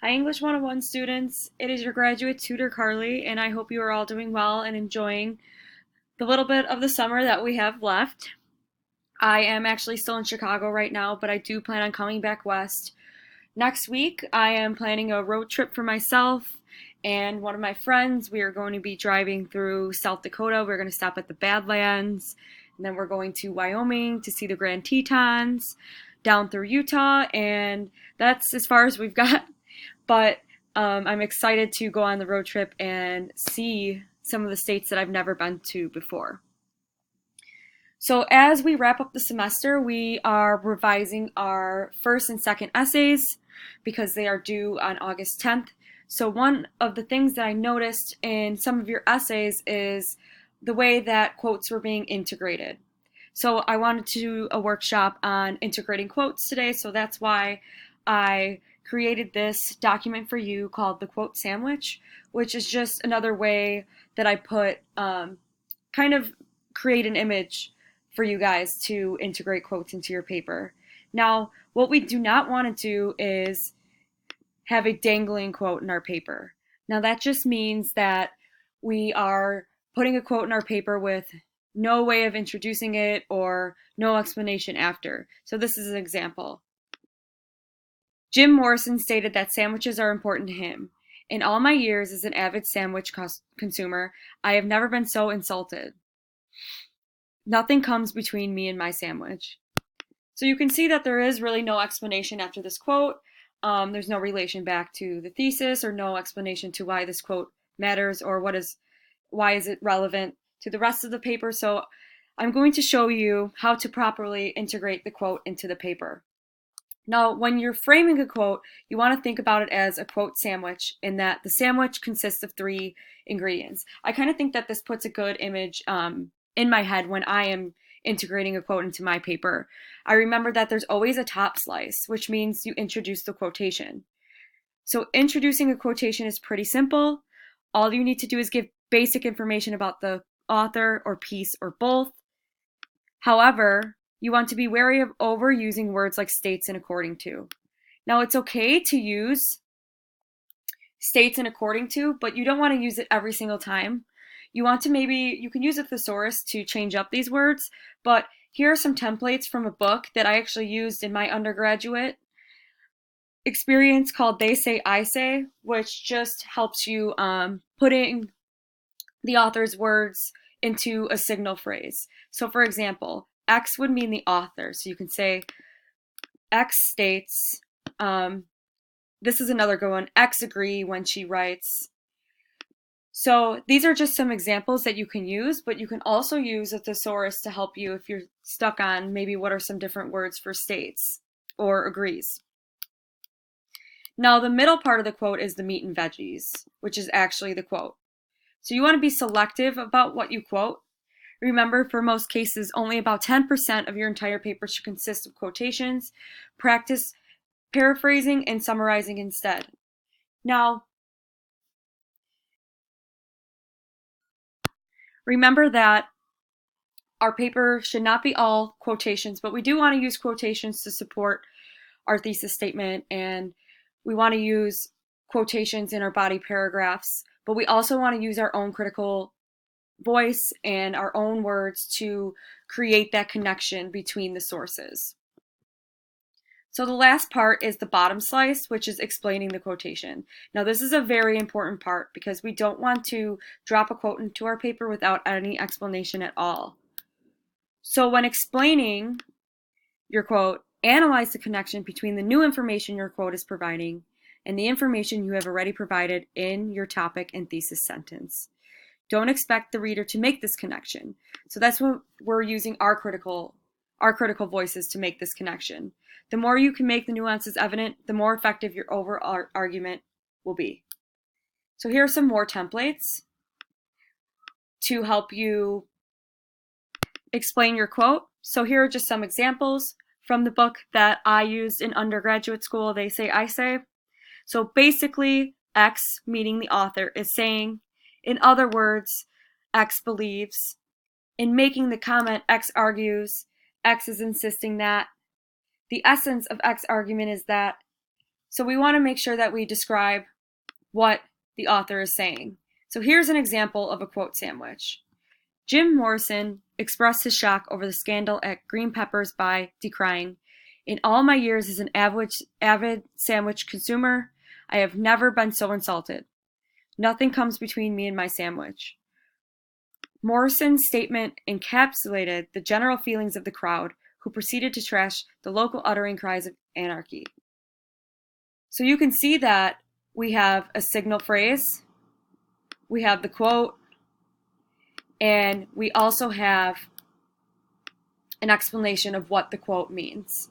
Hi, English 101 students. It is your graduate tutor, Carly, and I hope you are all doing well and enjoying the little bit of the summer that we have left. I am actually still in Chicago right now, but I do plan on coming back west. Next week, I am planning a road trip for myself and one of my friends. We are going to be driving through South Dakota. We're going to stop at the Badlands, and then we're going to Wyoming to see the Grand Tetons, down through Utah, and that's as far as we've got. But I'm excited to go on the road trip and see some of the states that I've never been to before. So as we wrap up the semester, we are revising our first and second essays because they are due on August 10th. So one of the things that I noticed in some of your essays is the way that quotes were being integrated. So I wanted to do a workshop on integrating quotes today, so that's why I created this document for you called the quote sandwich, which is just another way that I put kind of create an image for you guys to integrate quotes into your paper. Now, what we do not want to do is have a dangling quote in our paper. Now, that just means that we are putting a quote in our paper with no way of introducing it or no explanation after. So this is an example. Jim Morrison stated that sandwiches are important to him. In all my years as an avid sandwich consumer, I have never been so insulted. Nothing comes between me and my sandwich. So you can see that there is really no explanation after this quote. There's no relation back to the thesis or no explanation to why this quote matters or why is it relevant to the rest of the paper. So I'm going to show you how to properly integrate the quote into the paper. Now, when you're framing a quote, you want to think about it as a quote sandwich in that the sandwich consists of three ingredients. I kind of think that this puts a good image in my head when I am integrating a quote into my paper. I remember that there's always a top slice, which means you introduce the quotation. So introducing a quotation is pretty simple. All you need to do is give basic information about the author or piece or both. However, you want to be wary of overusing words like states and according to. Now, it's okay to use states and according to, but you don't want to use it every single time. You want to you can use a thesaurus to change up these words, but here are some templates from a book that I actually used in my undergraduate experience called They Say, I Say, which just helps you putting the author's words into a signal phrase. So for example, X would mean the author. So you can say X states, this is another good one, X agree when she writes. So these are just some examples that you can use, but you can also use a thesaurus to help you if you're stuck on maybe what are some different words for states or agrees. Now the middle part of the quote is the meat and veggies, which is actually the quote. So you want to be selective about what you quote. Remember, for most cases, only about 10% of your entire paper should consist of quotations. Practice paraphrasing and summarizing instead. Now, remember that our paper should not be all quotations, but we do want to use quotations to support our thesis statement, and we want to use quotations in our body paragraphs, but we also want to use our own critical voice and our own words to create that connection between the sources. So the last part is the bottom slice, which is explaining the quotation. Now this is a very important part because we don't want to drop a quote into our paper without any explanation at all. So when explaining your quote, analyze the connection between the new information your quote is providing and the information you have already provided in your topic and thesis sentence. Don't expect the reader to make this connection. So that's what we're using our critical voices to make this connection. The more you can make the nuances evident, the more effective your overall argument will be. So here are some more templates to help you explain your quote. So here are just some examples from the book that I used in undergraduate school, They Say, I Say. So basically, X, meaning the author, is saying, in other words, X believes. In making the comment, X argues. X is insisting that. The essence of X argument is that So we want to make sure that we describe what the author is saying. So here's an example of a quote sandwich. Jim Morrison expressed his shock over the scandal at Green Peppers by decrying, "In all my years as an avid sandwich consumer, I have never been so insulted. Nothing comes between me and my sandwich." Morrison's statement encapsulated the general feelings of the crowd, who proceeded to trash the local, uttering cries of anarchy. So you can see that we have a signal phrase, we have the quote, and we also have an explanation of what the quote means.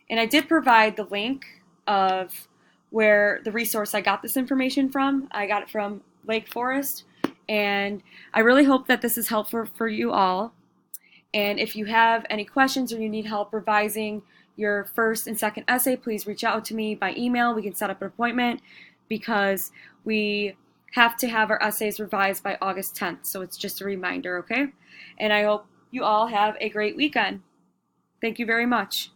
And I did provide the link of where the resource I got this information from. I got it from Lake Forest, and I really hope that this is helpful for you all. And if you have any questions or you need help revising your first and second essay, please reach out to me by email. We can set up an appointment because we have to have our essays revised by August 10th. So it's just a reminder, okay? And I hope you all have a great weekend. Thank you very much.